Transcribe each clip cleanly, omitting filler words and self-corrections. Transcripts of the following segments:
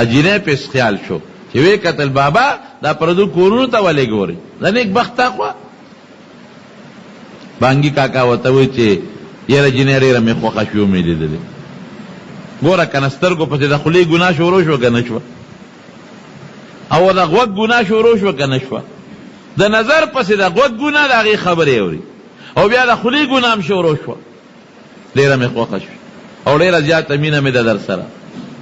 جنې پس خیال شو چې وی قتل بابا دا پردو کورونو ته ولې ګوري دا نیک بخت خوا بانګي کاکا وته وی چې یره جنې ډېره مې خوښه شو مې لیدلې ګوره کنه سترګو پسې د خولې ګناه شروع شو که نه شوه او د غوږ ګناه شروع شوه که نه شوه د نظر پسې د غوږ ګناه د هغې خبرې اوري او بیا د خولې ګناه هم شروع شوه ډېره مې خوښه شوه او ډېره زیاته مینه مې ده در سره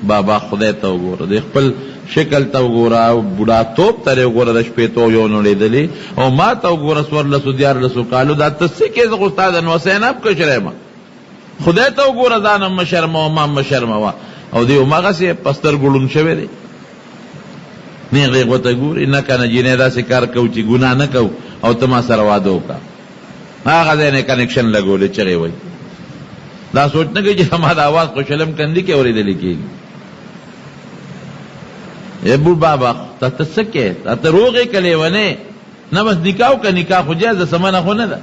بابا خدای ته وګوره د خپل شکل ته وګوره او بوډاتوب ته یې وګوره د شپېتو یو نړېدلې او ما ته وګوره 14 کالو دا ته څه کې زه خو ستا د نوسین اب کشری یم خدای ته وګوره ځان هم مه شرموه ما هم مه شرموه او دی هماغسې په سترګو ړوند شوی دی نیغ نیغ ورته ګوري نه که نه جینۍ داسې کار کوو چې ګناه نه کوو او ته ما سره واده وکړه هغه ځای نه کنیکشن لګولې چغې وایي دا سوچ نه کوي چې ما د اواز خو شلم کندي کې اورېدلی کېږي ای بوډ بابا تا ته څه کې ته روغې که لیونې نه بس نکاح وکړه نکاح خو جایز ده سمنه خو نه ده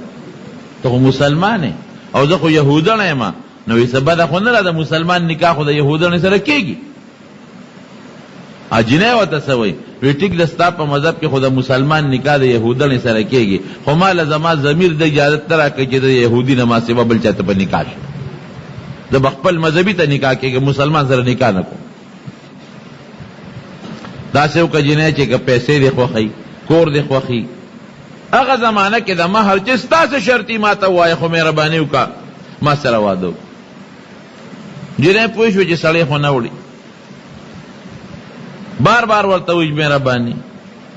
ته خو مسلمان او زه خو یهودڼه یم نو وایي څه بده خو نه ده د مسلمان نکاح خو د یهودڼې سره کېږي جنۍ ورته څه وایي وی ټیک ده ستا په مذهب کې خو د مسلمان نکاح د یهودڼې سره کېږي خو ما له زما ضمیر د اجازت نه راکړي چې د یهودي نه ما سوا بل چاته په نکاح شي زه به خپل مذهبي ته نکاح کېږي مسلمان سره نکاح نه کوم داسې وکړه جنۍ چې که پیسې دې خوښوي کور دې خوښي هغه زمانه کې د مهر چې ستاسې شرطي ما ته ووایه خو مهرباني وکړه ما سره واده وکړه جنۍ پوه شوې چې سړی خو نه وړي بار بار ورته وایي مهرباني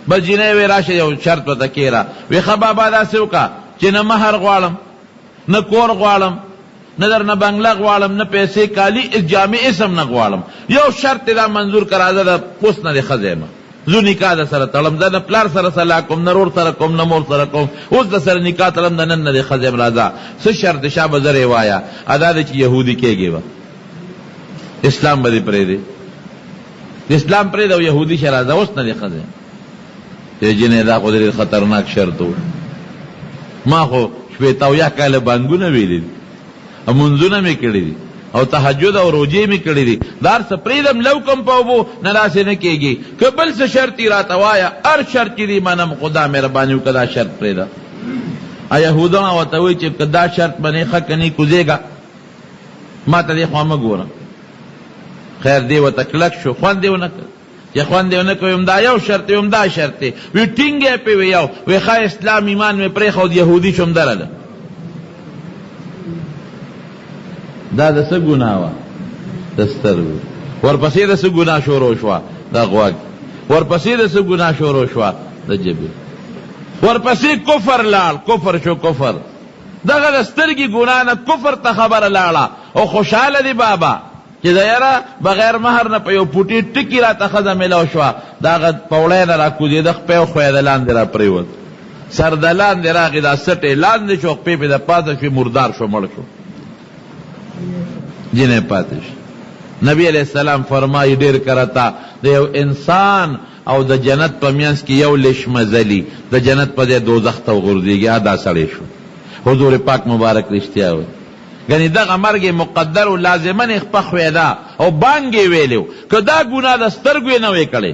بس جنۍ وی راشه یو شرط ورته کېره وی ښه بابا داسې وکړه چې نه مهر غواړم نه کور غواړم نه در نه بنگله غواړم نه پیسې کالي جامع اسم نه غواړم یو شرط دا منظور کرا زه د پوست نه د ښځې یم زه نکاح د سره تړم زه نه پلار سره صلاح کوم نه رور سره کوم نه مور سره کوم اوس د سره نکاح تړم د نن نه د ښځې یم راځه څه شرط د شاه به زه روايه ادا دی چې یهودي کېږي به اسلام به دې پرېږدي اسلام پرېږده او یهودي شه راځه اوس نه د ښځې جنۍ دا خو ډېر خطرناک شرط و ما خو 80 کاله بانګونه ویلي دي منځونه مې کړي دي او تهجد او روجې مې کړي دي دار څه پرېږدم لو کم په اوبو نه داسې نه کېږي که بل څه شرط یې راته وایه هر شرط چې دي منم خدا مهرباني وکړه دا شرط پرېږده یهودان ورته وایي چې که دا شرط منې ښه که نه کوزېږه ما ته دې خوا مه ګوره خیر دی ورته کلک شو خوند یې ونه کړ چې خوند یې ونه کړ ویم دا یو شرط ویم دا شرط دی وی ټینګ یې پې وی یو وی ښه اسلام ایمان مې پرېښود یهودي شوم درله دا د څه ګناه وه د سترګو ورپسې د څه ګناه شروع شوه د غوږ ورپسې د څه ګناه شروع شوه د ژبې ورپسې کفر لاړ کفر شو کفر دغه د سترګې ګناه نه کفر ته خبره لاړه او خوشحاله دی بابا چې د یاره بغیر مهر نه په یو پوټي ټکي راته ښځه میلاو شوه د هغه پوړی نه را کوزېده خپی خوی د لاندې را پرېوت سر د لاندې راغې دا سټې لاندې شو خپې پې د پاته شوې مردار شو مړ شو جنہیں پاتش نبی علیہ السلام فرمائی ډیر کرتا د یو انسان او د جنت په منځ کې یو لش مزلی د جنت په ځای دوزخ ته وغورځېږي دا سړی شو حضور پاک مبارک رښتیا وایي یعنی دغه مرګ مقدر او لازما خپه خویدا او بانګې ویلو که دا ګناه د سترګو یې نه وی کړی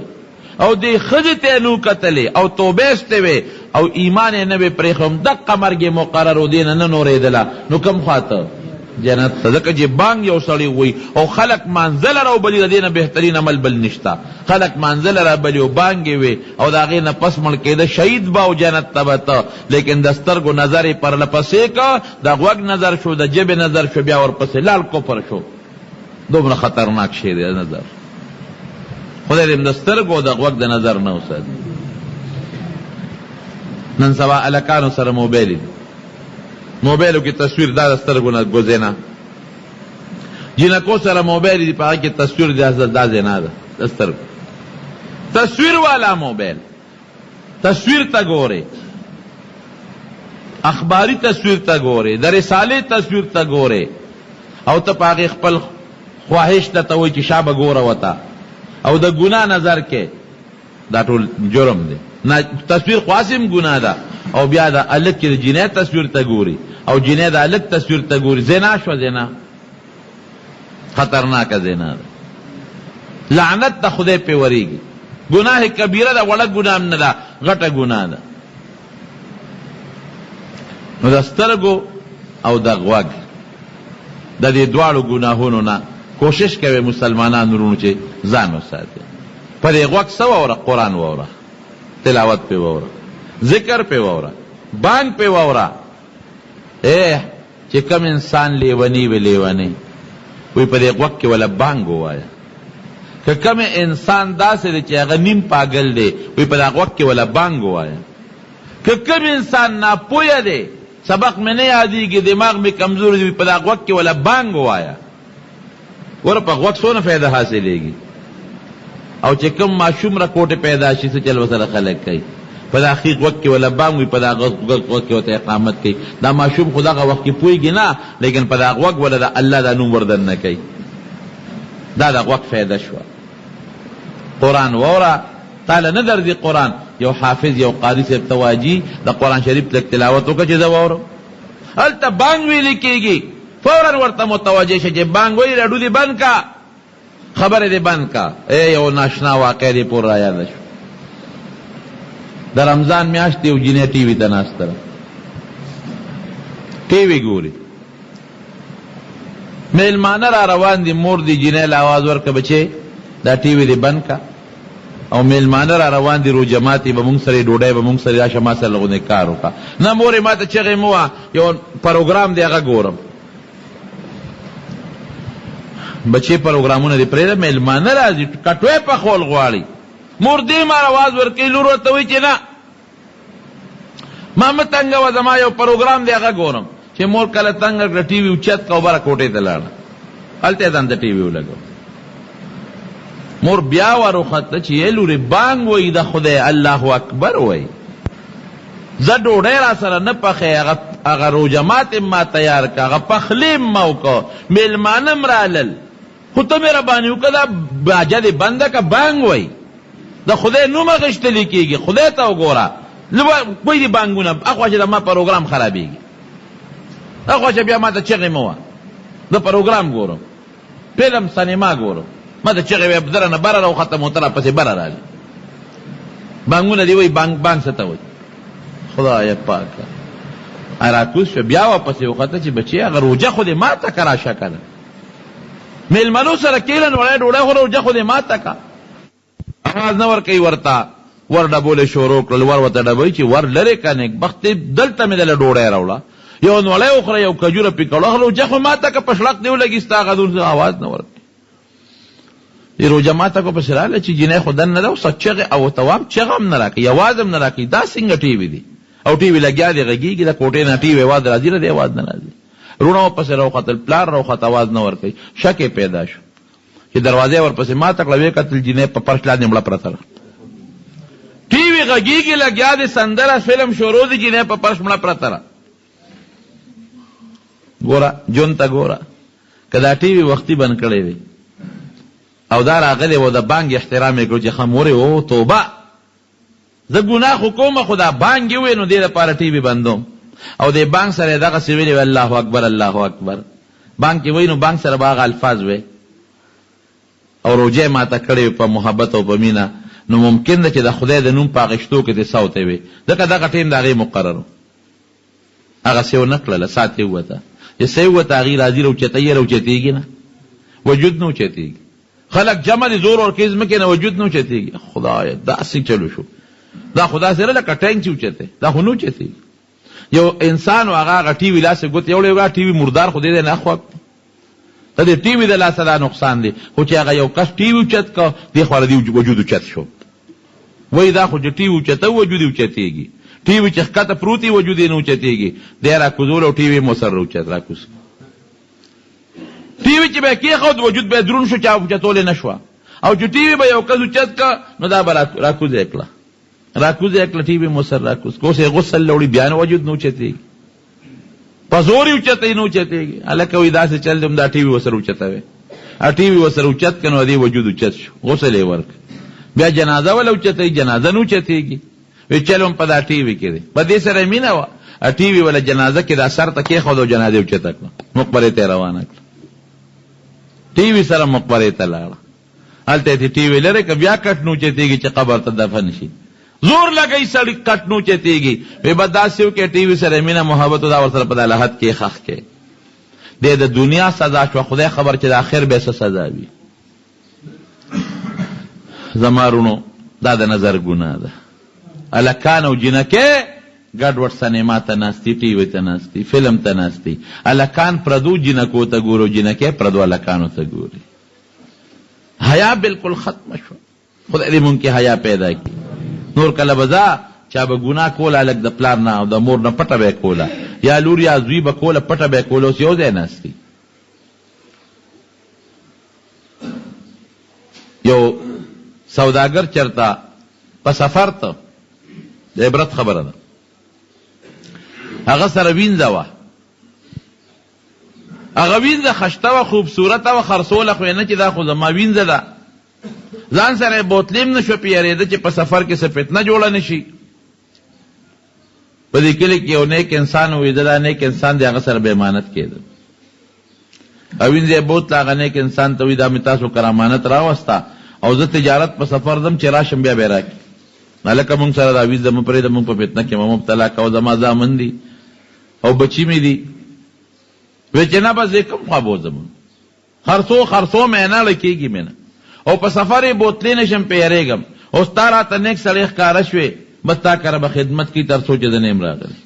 او دې ښځې ته یې نو کتلې او توبې ایستې وې او ایمان یې نه وی پرېښود دقه مرګ مقرر و دې نه نه نورېدله نو کوم خواته جنت ته ځکه چې بانګ یو سړی وي او خلق منزله راوبلي د دې نه بهترین عمل بل نشته خلق منزله رابلي او بانګې وي او د هغې نه پس مړ کېده شهید به او جنت ته به ته لیکن د سترګو نظر یې پرله پسې که د غوږ نظر شو د ژبې نظر شو بیا ورپسې لال کفر شو دومره خطرناک شی دی نظر خدای دې د سترګو د غوږ د نظر نه وساتي نن سبا الکانو سره موبایل دی موبایلو کې تصویر دا د سترګو نه ګوزینا جنکو سره موبایل دی په هغه کې تصویر دا زینا ده د سترګو تصویر والا موبایل تصویر ته ګورې اخباری تصویر ته ګورې د رسالې تصویر ته ګورې او ته په هغې خپل خواهش ته ته وایي چې شا به ګوره وته او د ګناه نظر کې دا ټول جرم دی تصویر خاصم ګناه ده او بیا د الک چې د جنۍ تصویر ته ګوري او جنۍ د الک تصویر ته ګوري زنا شوه زنا خطرناکه زنا ده لعنت د خدای پې ورېږي. ګناه کبیره ده، وړه ګناه نه ده، غټه ګناه ده. نو د سترګو او د غوږ د دې دواړو ګناهونو نه کوشش کوي مسلمانان ورونو چې ځان وساتي. په دې غوږ څه واوره؟ قرآن واوره، تلاوت پې واوره، ذکر پې واوره، بانګ پې واوره. چې کم انسان لیونی وي لیونی وی په دې غوږ کې ولا بانګ ووایه. که کم انسان داسې دی چې هغه نیم پاگل دی وی په دې غوږ کې ولا بانګ ووایه. که کم انسان ناپویه دی، سبق میں نہیں یادېږي، دماغ میں کمزور دی، په دې غوږ کې ولا بانګ ووایه. ور په غوږ څونه فایده حاصلېږي. او چې کوم ماشوم رکوټې پیدا شي څه چل ورسره خلک کوي، په دا اخیر وخت کې ولا بانګ وي، په دا وخت کې ورته اقامت کوي. دا ماشوم خو دغه وخت کې پوهېږي نه، لیکن په دا غوږ ولا د الله دا نوم وردن نه کوي. دا د غوږ فایده شوه. قرآن واوره، تاله نه درځي قرآن، یو حافظ یو قاري صاحب ته واجي د قرآن شریف لږ تلاوت وکړه چې زه واورم. هلته بانګ ویلې کېږي، فوراً ورته متوجه شه چې بانګ وایي، راډیو دې بند کا، خبره دې بند کا. یو ناشنا واقع دې پور را یاده شو. د رمضان میاشت یو جینۍ ټي وي ته ناسته ده، ټي وي ګوري. میلمانه را روان دي، مور دي جینۍ له اواز ورکړه بچې دا ټي وي دې بند کا. او میلمانه را روان دي، رو جماعت به مونږ سره ډوډۍ به مونږ سره راشه، ما سره لغونې کار وکړه. نه مورې ما ته چغې مه وه، یو پروګرام دی هغه ګورم. بچې پروګرامونه دې پرېږده، میلمانه راځي، کټوی پخول غواړي. مور دې مار آواز ورکوي، لور ورته وایي چې نه ما مه تنګوه، زما یو پروګرام دی هغه ګورم. چې مور کله تنګه کړه ټي وي اوچت که او بره کوټې ته لاړه، هلته یې ځان ته ټي وي ولګو. مور بیا وروخته چې ای لورې بانګ وایي د خدای، الله اکبر وایي، زه ډوډۍ را سره نه پخې، هغه روجمات ما تیار که، هغه پخلی ما وکړه، میلمانه م رالل، خو ته مهرباني وکړه دا باجه دې بنده که. بانګ وایي د خدای نوم اخیستلی کېږي، خدای ته وګوره. کوی دي بانګونه اخوا چې د ما پروګرام خرابېږي، اخوا چې بیا ما ته چغې مه وه، د پروګرام ګورم، فلم سینما ګورم، ما ته چغې بیا دره نه بره راوخته، موتره پسې بره رالي. بانګونه دي وایي، بانګ څه ته وایي؟ خدای پاکه راکوز شو، بیا واپسې وخته چې بچې هغه روجه خو دې ما ته که راشه که نه، میلمنو سره کېله وړی ډوډۍ خو روجه خو دې ما ته که. آواز نه ورکوي ورته، ور ډبولې شروع کړل، ور ورته ډبوي چې ور لرې که نیک بختې دلته مې دله ډوډۍ راوړه، یو نوړی وخوره، یو کجوره پې کړه، روجه خو ما ته که په شړق دې ولګي ستا هغه دون آواز نه ورکوي. روجه ما ته کو پسې راغله چې جینۍ خو دن نه ده، اوس چغې او توام چغه هم نه راکوي، اواز هم نه راکوي. دا څنګه ټي وي دي؟ او ټي وي لګیا دی غږېږي، د کوټې نه ټي وي اواز راځي، نه دی اواز نه راځي. روڼه ورپسې راوختل، پلار راوخت، اواز نه ورکوي. شک یې پیدا شو چې دروازې ورپسې ماته کړه، ویې کتل جینۍ په فرش لاندې مړه پرته ده. ټي وي غږېږي، لګیا دی، سندره فلم شروع دی، جینۍ په فرش مړه پرته ده. ګوره ژوند ته ګوره، که دا ټي وي وختي بند کړی وي او دا راغلی و د بانګ احترام یې کړو چې ښه مورې او توبه، زه ګناه خو کومه، خو دا بانګ یې ووایي نو دې لپاره ټي وي بندوم. او دې بانګ سره یې دغسې ویلي وي الله اکبر الله اکبر. بانګ چې وایي نو بانګ سره به هغه الفاظ وی، او روجه ماته کړې په محبت او په مینه، نو ممکن ده چې د خدای د نوم په اخیستو کې دې سوتی وي، ځکه دغه ټیم د هغې مقرر و. هغسې ونه کړله، سات یې ووته، چې څه یې ووته هغې راځي راوچته یې راوچتېږي نه، وجود نه اوچتېږي. خلق جمع دي زور ورکوي ځمکې نه، وجود نه اوچتېږي. خدایه داسې چلو شو، دا خو داسې نه لکه ټینک چې اوچتې، دا خو نه اوچتېږي. یو انسان و هغه ټي وي لاسې ګوتې یوړې وګه، ټي وي مردار خو دې دی نه خوښ، ته دې ټي وي د لاسه دا نقصان دی. خو چې هغه یو کس ټي وي اوچت که، دې خوا له دې وجود اوچت شو. وایي دا خو چې ټي وي اوچته وجود یې اوچتېږي، ټي وي چې ښکته پروت وي وجود یې نه اوچتېږي. دی را کوزول او ټي وي مو سر راوچت راکوز. ټي وي چې به یې کېښود وجود به یې دروند شو، چا اوچتولی نه شوه. او چې ټي وي به یو کس اوچت که نو دا به راکوز یې کړه، راکوز یې کړه، ټي وي مو سر راکوز که. اوس یې غسل لوړي بیا نه وجود نه اوچتېږي، په زور یې اوچتوي نه اوچتېږي. هلکه وایي داسې چل دی دا ټي وي ورسره اوچتوی، ټي وي ورسره اوچت که نو دې وجود اوچت شو، غسل یې ورکړه. بیا جنازه وله اوچتوي، جنازه نه اوچتېږي، وی چل هم په دا ټي وي کې دی. په دې سره یې مینه وه، ټي وي وله جنازه کې دا سر ته کېښود او جنازه یې اوچته کړه، مقبرې ته یې روانه کړه. ټي وي سره مقبرې ته لاړه. هلته یې ټي وي لرې که بیا کټ نوچتېږي چې قبر ته دفن شي. زور لګوي سړي کټ نوچتېږي. وی به داسې وکړې ټي وي سره مینه محبت دا ورسره په دا لحد کې ښخ کې. دی د دنیا سزا شوه، خدای خبر چې د آخر به څه سزا وي. زما رونو دا د نظر ګناه ده. هلکان او جینکې ګډوډ سینما ته ناستي، ټي وي ته ناستي، فلم ته ناستي. هلکان پردو جینکو ته ګورو، جینکې پردو هلکانو ته ګوري. حیا بالکل ختمه شوه. خدای دې مونږ کې حیا پیدا کړي. نور کله به ځه چا به ګناه کوله هلک د پلار نه او د مور نه پټه به یې کوله، یا لور یا زوی به کوله پټه به یې کوله. اوس یو ځای ناستي. یو سوداګر چرته په سفر ته د عبرت خبره ده، هغه سره وینځه وه، هغه وینځه خشته وه، خوبصورته وه، خرڅوله خو یې نه چې دا خو زما وینځه ده. ځان سره یې بوتلې هم نه شو پیارېده چې په سفر کې څه فتنه جوړه نه شي. په دې کلي کې یو نیک انسان و، دا نیک انسان دی، هغه سره بې امانت کېده. او وینځه یې بوتله، هغه نیک انسان ته وایي دا مې تاسو کر امانت راوسته او زه تجارت په سفر ځم چې راشم بیا به یې راکړي. هلکه مونږ سره دا وینځه مه پرېږده، مونږ په فتنه کې مه مبتلا کوه، زما زامن دي او بچی مې دي. وی چې نه بس زه کوم خوا بوځم، خرڅو مې نه لکېږي مې نه، او په سفر یې بوتلې نشم پې یېرېږم. اوس تا راته نیک سړی ښکاره شوې، بس تا کره به خدمت کي تر څو چې د نیم راغلی.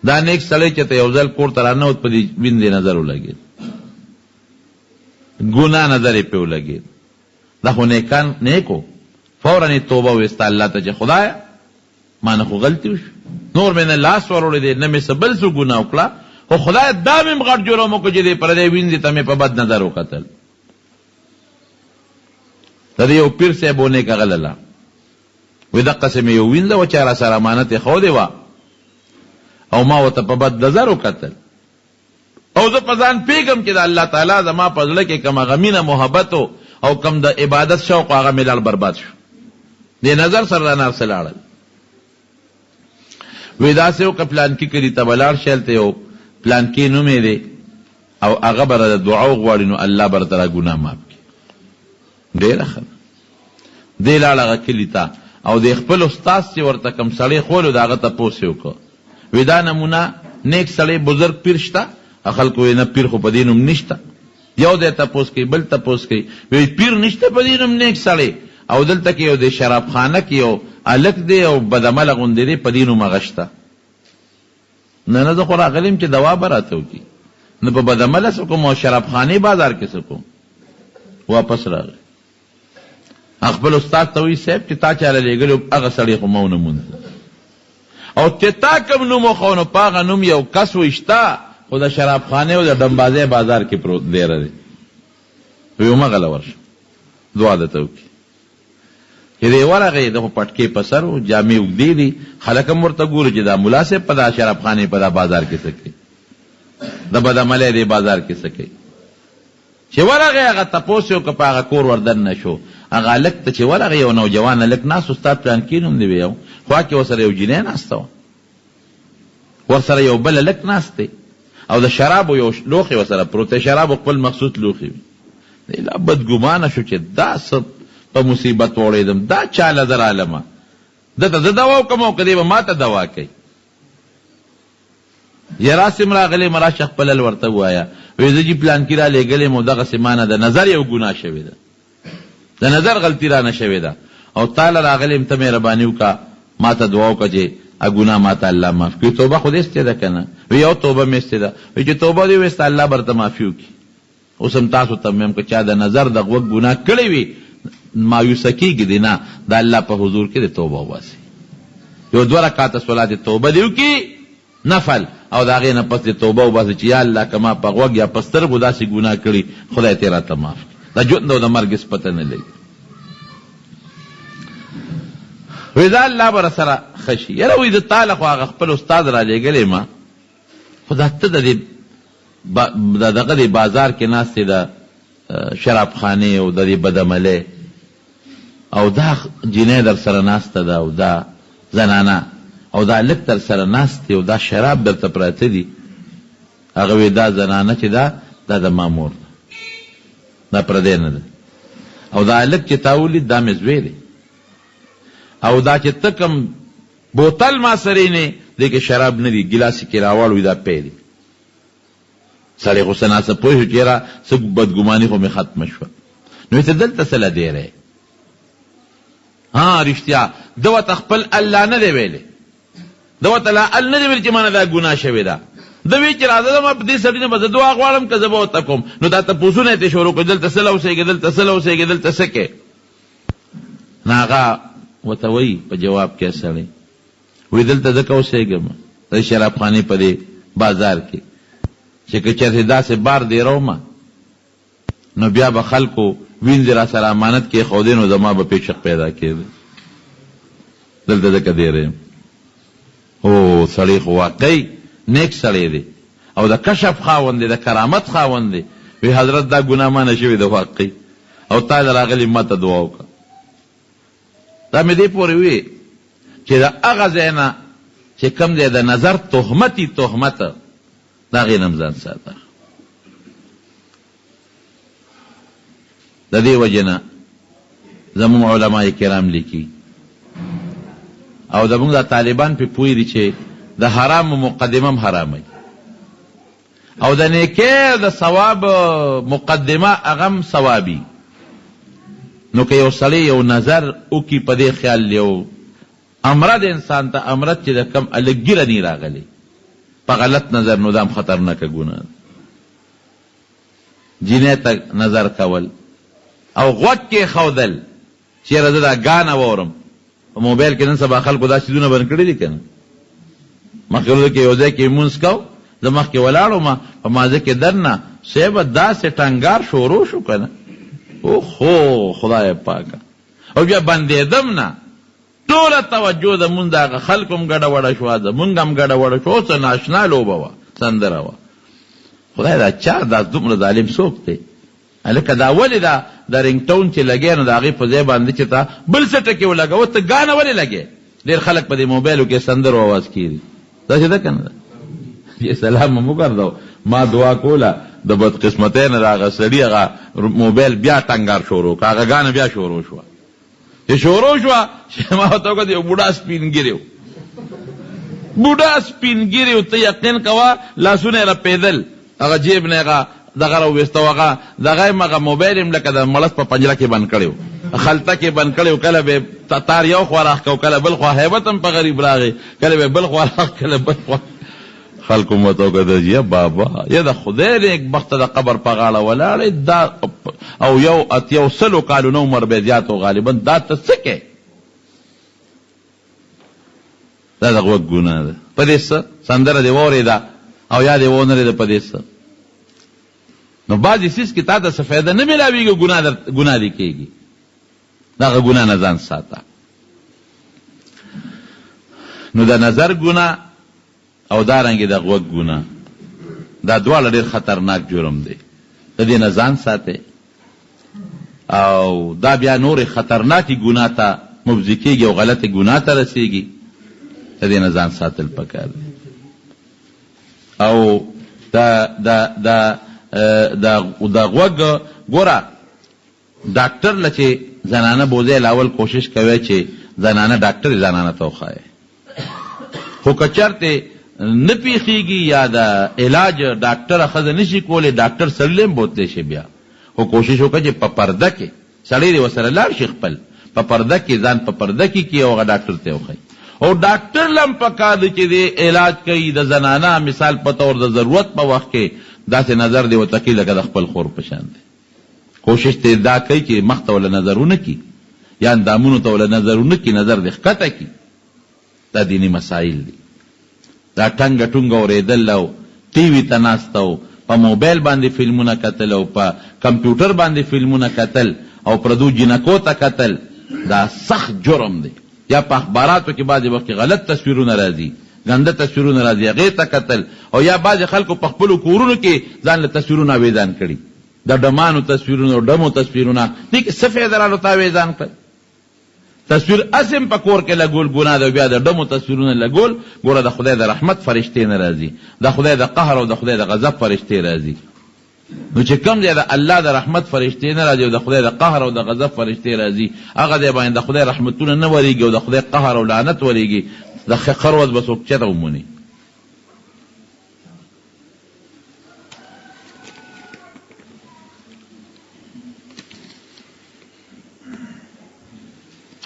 دا نیک سړی چې ته یو ځل کور ته راننوت، په دې وینځې نظر ولګېد، ګناه نظر یې پې ولګېد. دا خو نیکان نیکو فوراً یې توبه ویسته الله ته چې خدایه ما نه خو غلطي وشو، نور مې نه لاس وروړی دی، نه مې څه بل څه ګناه وکړه، خو خدای دا مې م غټ جرم وکړو چې دې پردی وینځې ته مې په بد نظر وکتل. د دې یو پیر صاحب و نیکه غلله، وی دقسې مې یو وینځه وه چې را سره امانت یې ښودې وه او ما ورته په بد نظر وکتل، او زه په ځان پوهېږم چې د الله تعالی زما په زړه کې کوم هغه مینه محبت او کم د عبادت شوق هغه مې لاړ برباد شو. دې نظر سره رانه څه لاړل. وی داسې وکړه پلانکي کلي ته به لاړ شي، هلته یو پلانکي نوم یې دی او هغه به د دعا وغواړي نو الله به راته ګناه معاف کړي. ډېره ښه ده. دې لاړ هغه کلي ته او د خپل استاد چې ورته کوم سړی ښولو د هغه تپوس یې وکړه. وی دا نمونه نیک سړی بزرګ پیر شته؟ خلکو وی نه پیر خو په دې نوم نشته. یو دی تپوس کوي، بل تپوس کوي، وی پیر نشته په دې نوم نیک سړی، او دلته کې یو د شراب خانه کې یو هلک دی او بدعمله غوندې دی، په دې نوم هغه شته. نه زه خو راغلیم چې دوا به راته وکړي، نه په بدعمله څه کوم او شراب خانې بازار کې څه کوم. واپس راغی خپل استاد ته وایي صاحب چې تا چاله لېږلي هغه سړی خو ما ونه موند، او چې تا کوم نوم وښو نو په هغه نوم یو کس وشته خو د شراب خانې او د ډمبازۍ بازار کې پروت دیره دی. وی ومغله ورشه دعا درته وکړي. چې دی ورغی د خو پټکې په سر و، جامې اوږدې دي، خلک هم ورته ګوري چې دا ملا صاحب په دا شراب خانې په دا بازار کې څه کوي، د بدعملۍ دې بازار کې څه کوي. چې ورغی هغه تپوس یې وکړه، په هغه کور وردن نه شو. هغه هلک ته چې ورغی یو نوجوان هلک ناست، استاد پلانکي نوم دی یو، خوا کې ورسره یو جینۍ ناسته وه، ورسره یو بل هلک ناست دی او د شرابو یو لوښی ورسره پروت دی، شرابو خپل مخصوص لوښي وي. دی لا بدګمانه شو چې دا څه په مصیبت وړېدم، دا چا له زه رالمه، دته زه دوا وکړم او که دی به ما ته دوا کوي. یراسم راغلی مراشه خپل حل ورته ووایه. وایي زه چې پلانکي را لېږلی مو دغسې ما نه د نظر یو ګناه شوې ده، د نظر غلطي رانه شوې ده، او تاله راغلی ته مهرباني وکړه ما ته دعا وکړه چې ګناه ما ته الله معاف کړي. توبه خو دې ایستې ده که نه؟ وی یو توبه مې ایستې ده. وایي چې توبه دې ویسته الله به درته معافي وکړي. اوس هم تاسو ته مې هم که چا د نظر د غوږ ګناه کړی وي مایوسه کېږي دی نه، د الله په حضور کې د توبه وباسي. یو 2 رکعاته صلات توبه دې وکړي نفل، او د هغې نه پس دې توبه وباسي چې یا الله که ما په غوږ یا په سترګو داسې ګناه کړي خدای تې راته معاف کړي. د ژوند او د مرګ هېڅ پته نه لګي. وی دا الله به راسره ښه شي. یاره وایي د تا له خو هغه خپل استاد را لېږلی ما، خو دا ته د دې دغه د بازار کې ناستې د شراب خانې او د دې بدعملۍ او دا جینۍ در سره ناسته ده او دا زنانه او دا هلک در سره ناست دی او دا شراب درته پراته دي. هغه وی دا زنانه چې دا د ما مور ده، دا پردی نه ده. او دا هلک چې تا ولید دا مې زوی دی او دا چې ته کوم بوتل ما سره نه دی کې شراب نه دی ګیلاسې کې راواړوي دا پی دی سړی خو څه ناڅه پوه شو چې یاره څه بدګماني خو مې ختمه شوه نو ته دلته څه له دی رهی ها رښتیا ده ورته خپل الله نه دی ویلی ده ورته لا ال نه دی ویل چې مانه دا ګناه شوې ده ده وی چې راځه ما په دې سړي نه به زه دعا غواړم که زه به ورته کوم نو دا تپوسونه یې ترې شروع کړو دلته څه له اوسېږي دلته څه له اوسېږي دلته څه کې نو هغه ورته وایي په جواب کې سړی وایي دلته ځکه اوسېږم د شرابخانې په دې بازار کې چې که چېرته داسې بار دیرومه نو بیا به خلکو وینځې را سره امانت کې ښودې نو زما به پیشق پیدا کېده دلته ځکه دیره یم او سړی خو واقعي نیک سړی دی او د کشف خاوند دی د کرامت خاوند دی وی حضرت دا ګناه ما نه شوې ده واقعي او تا د راغلي ما ته دعا وکړه دا مې دې پورې وی چې د هغه ځای نه چې کوم دی د نظر تهمتي تهمت د هغې نه هم ځان ساته د دې وجې نه زموږ علما کرام لیکي او زموږ دا طالبان پې پوه دي چې د حرام مقدمه هم حراموي او د نیکۍ د ثواب مقدمه هغه هم ثوابي نو که یو سړی یو نظر وکړي په دې خیال یو امره د انسان ته امرت چې د کم هلک ګیره نی راغلی په غلط نظر نو دا هم خطرناکه ګناه ده جینۍ ته نظر کول او غوږ کې ښودل چېره زه دا ګانه واورم په موبایل کې نن سبا خلکو دا څیزونه بند کړي دي که نه مخکې ورځو کې یو ځای کې لمونځ کو زه مخکې ولاړم په مازه کې دننه صیبه داسې ټنګار شروع شو که نه اوهو خدای پاکه او بیا بندېدم نه ټوله توجه د مونځ د هغه خلکو هم ګډه وډه شوه زمونږ هم ګډه وډه شوه اوس ناشنا لوبه وه سندره وه خدای دا چا دا دومره ظالم څوک دی هلکه دا ولې دا د رنګټون چې لګی نو د هغې په ځای باندې چې تا بل څه ټکې ولګوه ته ګانه ولې لګې ډېر خلک په دې موبایلو کې سندرو اواز کېږي داسې ده که نه ده یې سلام هم وګرځو ما دعا کوله د بدقسمتۍ نه د هغه سړي هغه موبایل بیا ټنګار شروع کړه هغه ګانه بیا شروع شوه چې شروع شوه چې ما ورته وکړه یو بوډا سپین ګیری و بوډا سپین ګیری و ته یقین کوه لاسونه یې رپېدل هغه جیب نه هغه دغه راوویسته و هغه دغه یم هغه موبایل یم لکه د مړس په پنجره کې بند کړی و خلطه کې بند کړی و کله به تار یو خوا راښکه و کله بل خوا حیبت هم په غریب راغی کله به بل خوا راښ کله بل خوا خلکو مو ته وکتل یا بابا یا د خدای نیک بخته د قبر په غاړه ولاړې دا او یو اتیو سلو کالو نه عمر به زیات و غالبا دا ته څه کې دا د غوږ ګناه ده په دې څه سندره دې واورېده او یا دې ونرېده په دې څه نو بعضې څیز کې تا ته څه فایده نه میلاویږي ګناه دې کېږي دغه ګناه نه ځان ساته نو د نظر ګناه او دارنګې د غوږ ګناه دا دواړه ډېر خطرناک جرم دی د دې نه ځان ساتئ او دا بیا نورې خطرناکې ګناه ته مبضي کېږي او غلطې ګناه ته رسېږي د دې نه ځان ساتل پکار دی او د غوږ ګوره ډاکټر له چې زنانه بوځی لاول کوشش کوي چې زنانه ډاکټر زنانه ته وښایي خو که چېرته نه پیښیږي یا د علاج ډاکټره ښځه نشي کولی ډاکټر سړی هم بوتلی شي بیا خو کوشش وکړه چې په پرده کې سړی دې ورسره لاړ شي خپل په پرده کې ځان په پرده کې کړي او هغه ډاکټر ته وښایي او ډاکټر له هم پکار دی چې دې علاج کوي د زنانه مثال په طور د ضرورت په وخت کې داسې نظر دې ورته کوي لکه د خپل خور په شان دی کوشش ته دا کوي چې مخ ته ورله نظر ونه کړي یا اندامونو ته ورله نظر ونه کړي نظر دې ښکته کړي دا دیني مسایل دي دا ټنګه ټونګه اورېدل او ټي وي ته ناسته او په موبایل باندې فلمونه کتل او په کمپیوټر باندې فلمونه کتل او پردو جنکو ته کتل دا سخت جرم دی یا په اخباراتو کې بعضې وخت کې غلط تصویرونه راځي ګنده تصویرونه راځي هغې ته کتل او یا بعضې خلکو په خپلو کورونو کې ځان له تصویرونه اویزان کړي د ډمانو تصویرونه او ډمو تصویرونه دې کې څه فایده رالو ته اویزان کړئ تصویر اسم په کور کې لګول ګناه ده بیا د ډمو تصویرونه لګول ګوره د خدای د رحمت فرشتې نه راځي د خدای د قهر او د خدای د غضب فرشتې راځي نو چې کوم ځای د الله د رحمت فرشتې نه راځي او د خدای د قهر او د غضب فرشتې راځي، هغه ځای باندې د خدای رحمتونه نه ورېږي او د خدای قهر او لعنت ورېږي، د خر ورځ به څوک چېرته وموني.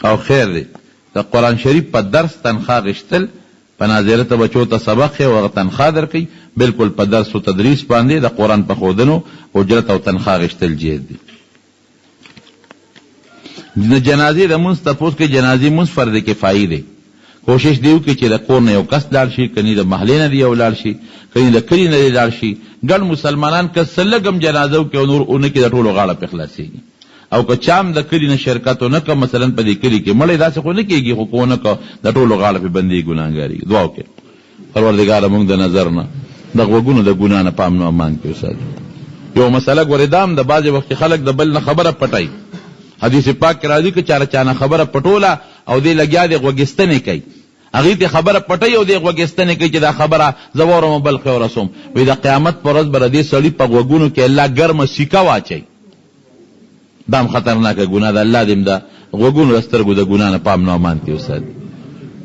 او خیر دی د قرآن شریف په درس تنخواه غشتل، په ناظره ته بچو ته سبق یې او هغه تنخواه درکوي، بالکل په درس و تدریس باندې د قرآن په ښودنو اجرت او تنخواه غشتل جید دی. د جنازې د مونځ تپوس کې جنازې مونځ فرض کفایي دی. کوشش دی وکړي چې د کور نه یو کس لاړ شي، کني د محلې نه دی یو لاړ شي، کني د کلي نه دی لاړ شي. ګڼ مسلمانان که څه لږ هم جنازه وکړي او نور اونه کې د ټولو غاړه پې خلاصېږي. او که چا هم د کلي نه شرکت ونه که مثلا په دې کلي کې مړی داسې خو نه کېږي، خو که ونه که د ټولو غاړه پې بندېږي، ګناهګارېږي. دعا وکړئ پروردګاره موږ د نظر نه د غوږونو د ګناه نه پام نو امان کې وساتي. یو مسله ګورې دا هم د بعضې وخت خلک د بل نه خبره پټوي. حدیث پاک کې راځي که چا نه خبره پټوله او دې لګیا دې غوږستنې کوي، هغې ته خبره پټوي او دې غوږستنې کوي چې دا خبره زه واورم او بل ښې ورسوم. وایي د قیامت په ورځ به د دې سړي په غوږونو کې الله ګرمه سیکه واچوي. دا هم خطرناکه ګناه ده. الله دې هم د غوږونو د سترګو د ګناه نه پام نو امان کې وساتي.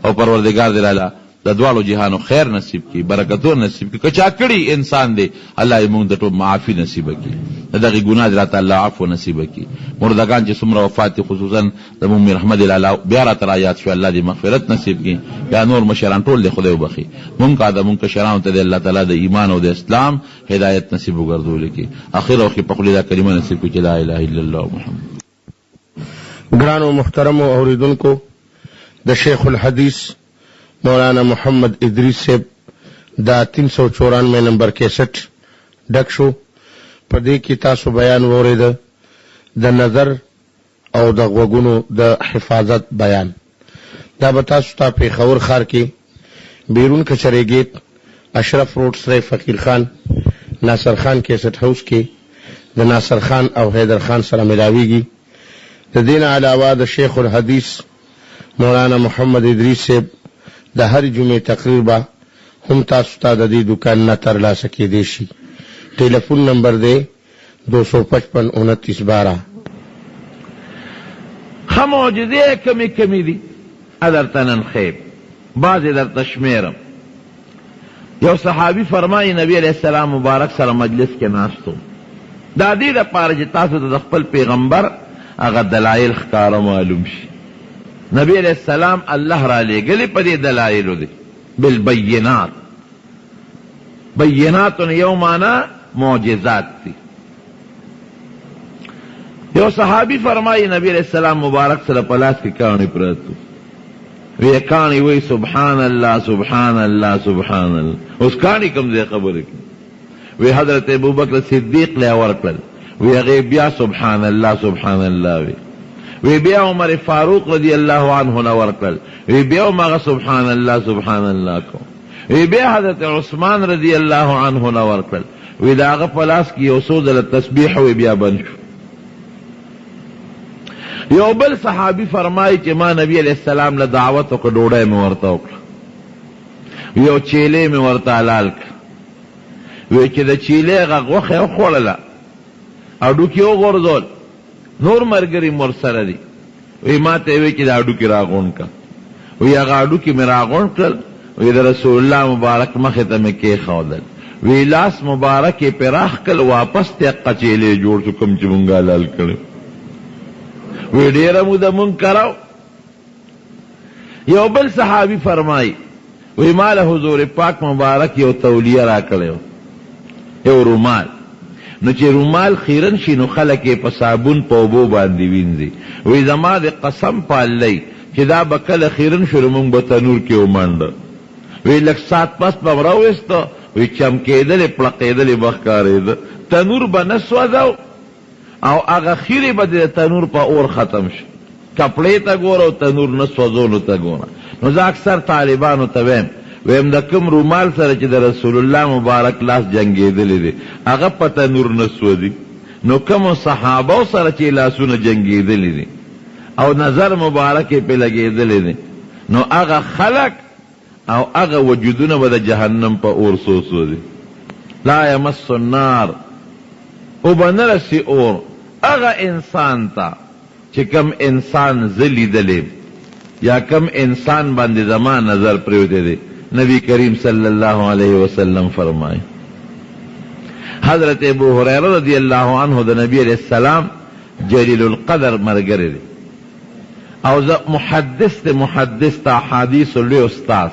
او پروردګار دې لاله د دواړو جهانو خیر نصیب کی، برکتونه نصیب کی. که چا کړي انسان دی الله یې مونږ د ټول معافي نصیبه کی، د دغې ګناه راته الله عفو نصیبه کی. مردگان چې څومره وفات دي خصوصا د مومن رحمت الله بیا راته رایاد شو، الله دې مغفرت نصیب کی. یا نور مشران ټول دې خدای وبخي. مونږ د مونږ کشرانو ته دې الله تعالی د ایمان او د اسلام هدایت نصیب وګرځولې کی. اخر او په خپل دا کلمه نصیب کی چې لا اله الا الله محمد. ګرانو محترمو اوریدونکو، د شیخ الحدیث مولانا محمد ادریس صاحب دا 394 نمبر کیسټ ډک شو. په دې کې تاسو بیان واورېده د نظر او د غوږونو د حفاظت بیان. دا به تاسو ته پېښور ښار کې بیرون کچرې ګیټ اشرف روډ سره فقیر خان ناصر خان کیسټ هاوس کې د ناصر خان او حیدر خان سره ملاویږي. د دې نه علاوه د شیخ الحدیث مولانا محمد ادریس صاحب د هر جمعې تقریر به هم تاسو ته د دې دکان نه ترلاسه کېدی شي. ټیلیفون نمبر دی 255 29 12. ښه معجزې کمې کمې دي، درته نن ښیم، بعضې درته شمېرم. یو صحابي فرمایي نبي علیه السلام مبارک سره مجلس کې ناست وم، دا دې دپاره چې تاسو ته د خپل پیغمبر هغه دلایل ښکاره معلوم شي. نبی علیہ السلام اللہ را لے گلی پا دی دلائلو دی بالبینات. بینات یو مانا معجزات تی. یو صحابی فرمائی نبی علیہ السلام مبارک صلی پلاس کی کانی پراتو، وی کانی وی سبحان اللہ سبحان اللہ سبحان اللہ. اس کانی کم دے خبر کی وی حضرت ابوبکر صدیق لے ورکل، وی غیبیا سبحان اللہ سبحان اللہ. وی بیا عمر فاروق رضی اللہ عنہ نور کل، وی بیا مغا سبحان اللہ سبحان اللہ کو. وی بیا حضرت عثمان رضی اللہ عنہ نور کل، وی داغ پلاس کی یو سو دل تسبیح وی بیا بن شو. یو بل صحابی فرمائی چې ما نبی علیہ السلام له دعوت وکړه، ډوډۍ مې ورته وکړه، یو چیلې مې ورته حلال کړه. وی چې د چیلې هغه غوښه وخوړله او ډوکې وغورځول، نور مرګري مور سره دي. وی ما ته وی چې دا اډوکې راغونډ کا. وی هغه اډوکې مې راغونډ کړل، وی د رسول الله مبارک مخې ته مې کېښودل، وی لاس مبارک یې پراخ کړل، واپس ته قچیلې جوړ شو کوم چې مونږ حلال کړو. وی ډېره موده مونږ کراو. یو بل صحابي فرمایي وی ما له حضور پاک مبارک یو تولیه را کړی و، یو رومال. نو چې رومال خیرن شي نو خلک یې په صابون په اوبو باندې وینځي. وی زما د قسم په الله چې دا به کله خیرن شو نو موږ به تنور کې ومنډه. وی لږ ساعت پس به م راویسته، وی چمکېدلې پړقېدلې به ښکارېده، تنور به نه سوځو او هغه خیرې به د تنور په اور ختم شي. کپړې ته ګوره او تنور نه سوځولو ته ګوره. نو زه اکثر طالبانو ته ویم د کوم رومال سره چې د رسول الله مبارک لاس جنګېدلی دی هغه په تنور نه سوځي، نو کومو صحابو سره چې لاسونه جنګېدلی دي او نظر مبارک یې پې لګېدلی دی نو هغه خلق او هغه وجودونه به د جهنم په اور سوځي. لا یمس النار او بنرسی اور اغا انسان تا چې کم انسان زلی دلیم یا کم انسان باندې زما نظر پریوتے دے. نبی کریم صلی اللہ علیہ وسلم فرمائے. حضرت ابو ہریرہ رضی اللہ عنہ دا نبی علیہ السلام جلیل القدر مرگر دے او محدث تا حدیث لوی استاذ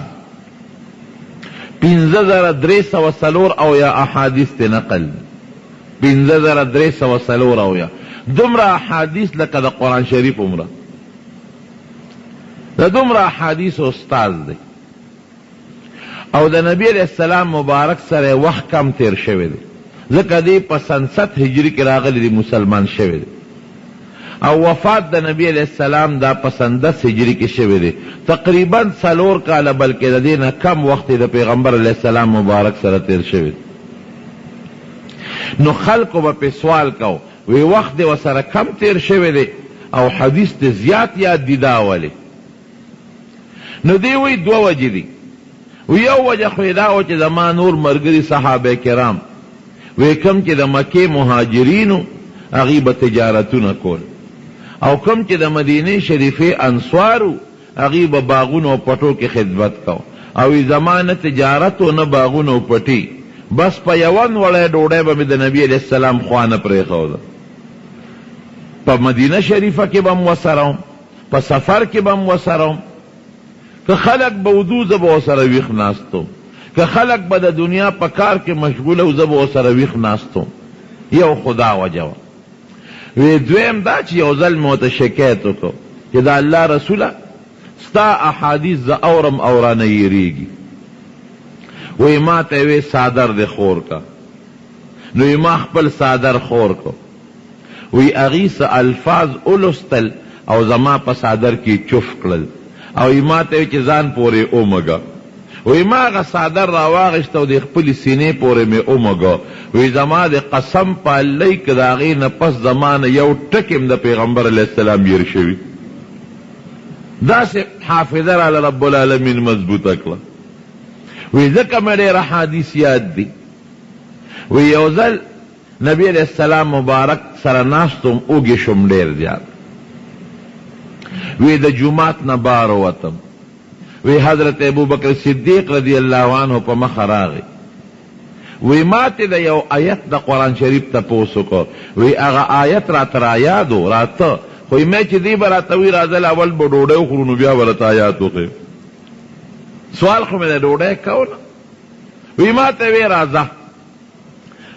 5300 او یا احادیث تے نقل 5300 او یا دمرا احادیث لکه دا قرآن شریف عمرہ دا دمرا احادیث استاذ دے او دا نبی علیہ السلام مبارک سره وقت کم تیر شوه دے ذکر دی پا 67 ہجری کی راغلی دی مسلمان شوه دے او وفات دا نبی علیہ السلام دا پا 10 ہجری کی شوه دے تقریباً 4 کالا بلکہ دا دینا کم وقت دا پیغمبر علیہ السلام مبارک سره تیر شوه دے. نو خلقو با پی سوال کو وی وقت دی و سره کم تیر شوه دے او حدیث دی زیاد یاد دی داولی. نو دی وی دو وجه دی ویو وجه خویداو چه زمان نور مرگری صحابه کرام وی کم چه دا مکی مهاجرینو اغیب تجارتو نکول او کم چه دا مدینه شریفه انسوارو اغیب باغونو پتو کی خدمت کو او زمان تجارتو نا باغونو پتی بس پا یوان وڑای ڈوڑای با دا نبی علیہ السلام خوان پریخو دا پا مدینه شریفه کی بم وسرم پا سفر کی بم وسرم که خلق با وضو زب و سر ویخ ناستو که خلق با دا دنیا پا کار کے مشغول و زب و سر ویخ ناستو یو خدا وجو وی دویم دا چی یو ظلم و تشکیتو کو کہ دا اللہ رسولہ ستا احادیث دا اورم اوران یریگی وی ما تیوی سادر دے خور کا نوی ما خپل سادر خور کو وی اغیس الفاظ اولستل او زما پا سادر کی چف کلل او ایما تاوی چه زان پوری اومگا وی ما اغا سادر راواغشتا و دی خپلی سینے پوری میں اومگا وی زما دی قسم پا اللہ کداغی نپس زمان یو ٹکم دا پیغمبر علیہ السلام یر شوی دا سے حافظر علی رب العالمین مضبوط اکلا وی ذکر میرے حدیث یاد دی وی یوزل نبی علیہ السلام مبارک سرناستم اوگی شم دیر دیاد وی دا جمعات نبارو وطم وی حضرت ابو بکر صدیق رضی اللہ عنہ پا مخراغی وی ماتی دا یو آیت دا قرآن شریف تا پوسو کو وی اغا آیت رات را یادو راتا خوی میں چی دی براتوی رازل اول با ڈوڑے اخرونو بیا برات آیاتو خیم سوال خو میں دا ڈوڑے کونا وی ماتی وی رازا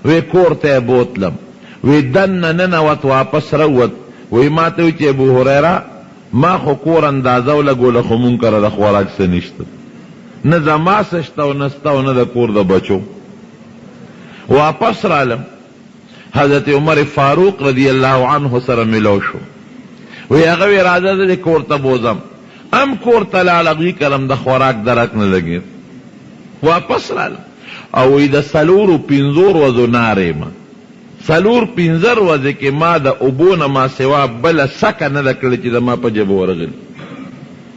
وی کورتے بوتلم وی دن ننوت واپس روت وی ماتی وی چی ابو حریرہ ما خو کور اندازو لگو لخو منکر دا خوراک سنشتا نزا ما سشتا و نستا و ندا کور دا بچو واپس رالم حضرت عمر فاروق رضی اللہ عنہ سر ملو شو وی اغوی راجہ دے کور تا بوزم ام کور تا لالغی کرم دا خوراک درک نلگیر واپس رالم او وی دا سلور و پینزور وزو نارے ما سلور پینزر وزے کہ ما دا ابون ما سوا بلا سکا ندا کلی چی دا ما پا جب ورغل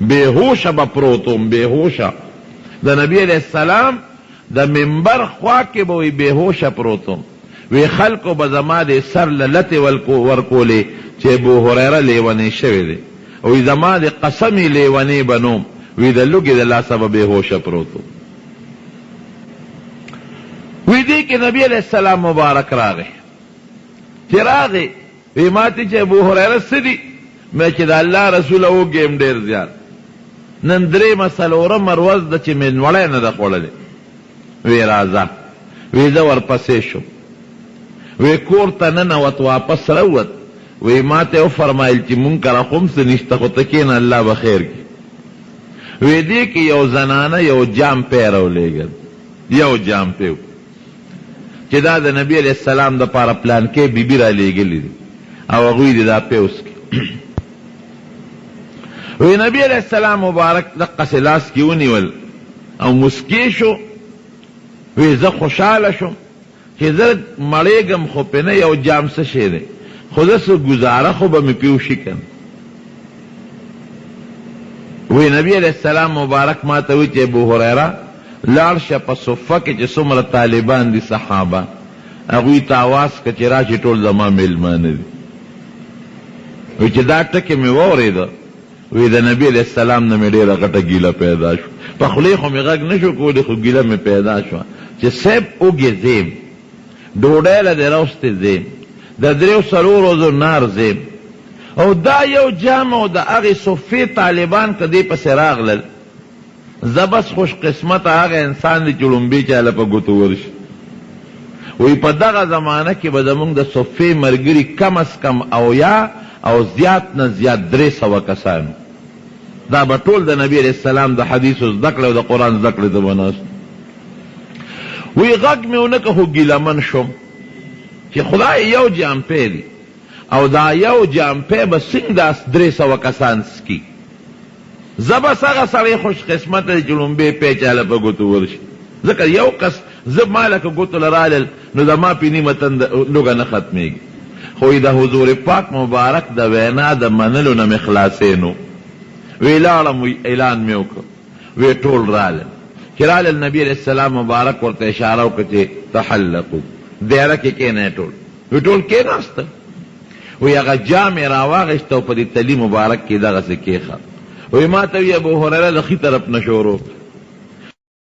بے ہوشا با پروتوم بے ہوشا دا نبی علیہ السلام دا منبر خواک بوی بے ہوشا پروتوم وی خلقو با زما دے سر للت ورکولے چی ابو حریرہ لیوانے شوی دے وی زما دے قسمی لیوانے بنوم وی دا لگی دا لا سبا بے ہوشا پروتوم وی دی کہ نبی علیہ السلام مبارک راگے چراغے وی ماتی چه ابو حریرہ سدی میں چه دا اللہ رسول او گیم دیر زیاد نندرے مسلورم مروز دا چه من وڑے ندا خوڑلے وی رازا وی زور پسیشو وی کورتا ننوت واپس روت وی ماتے او فرمائل چه منکر خمس نشتا خطکین اللہ بخیر کی وی دی که یو زنانه یو جام پیرو لے گل یو جام پیو چه دا دا نبی علیہ السلام دا پارا پلان کے بی بی را لے گلی دی او اغوی دی دا پیوس کی وی نبی علیہ السلام مبارک دا قسلاس کی ونیول او مسکی شو وی زا خوشحال شو کہ زر مڑیگم خو پینے یو جام سشے دے خود سو گزارا خو با می پیوشی کن وی نبی علیہ السلام مبارک ماتوی چه ابو حریرہ لارشا پا صفا کے چه سمر طالبان دی صحابہ هغوی ته آواز که چې راشي ټول زما میلمانه دي. وی چې دا ټکې مې واورېده وی د نبي علیه السلام نه مې ډېره غټه ګیله پیدا شو. په خولې خو مې غږ نه شو کولی خو ګیله مې پیدا شوه چې صیب اوږې زیم، ډوډۍ له دې روستې زیم، د 3 ورځو نار زیم. او دا یو جام او د هغې صفې طالبان که دې پسې راغلل، زه بس خوش قسمته هغه انسان دی چې لومبې چاله په ګوتو ورشي. وی په دغه زمانه کې به زمونږ د صفې ملګري کم از کم 80 او زیات نه زیات 300 کسانو. دا به ټول د نبی علیه السلام د حدیثو زده کړې او د قرآن زده کړې ته به ناست. وی غږ مې ونه که خو ګیلمن شوم چې خدای یو جامپی دی او دا یو جامپی به څنګه دا 300 کسان سکي. زه بس هغه سړی خوش قسمته دی چې لومبې پیچاله په ګوتو ورشي. ځکه یو کس زه ما لکه ګوتو له رالل نو زما پې نیمه تنده لوږه نه ختمېږي. خو د حضور پاک مبارک د وینا د منلو نه مې خلاصې نو. وی لاړم اعلان مې وکړ، وی ټول رالل. چې رالل نبي علیه السلام مبارک ورته اشاره وکړه چې تحلقو، دیره کې کېنئ ټول. وی ټول کېناستل. وی هغه جام یې راواغېسته او په دې تلي مبارک کې دغسې کېښه. وی ما ته وی ابو هریره د ښي طرف نه شروع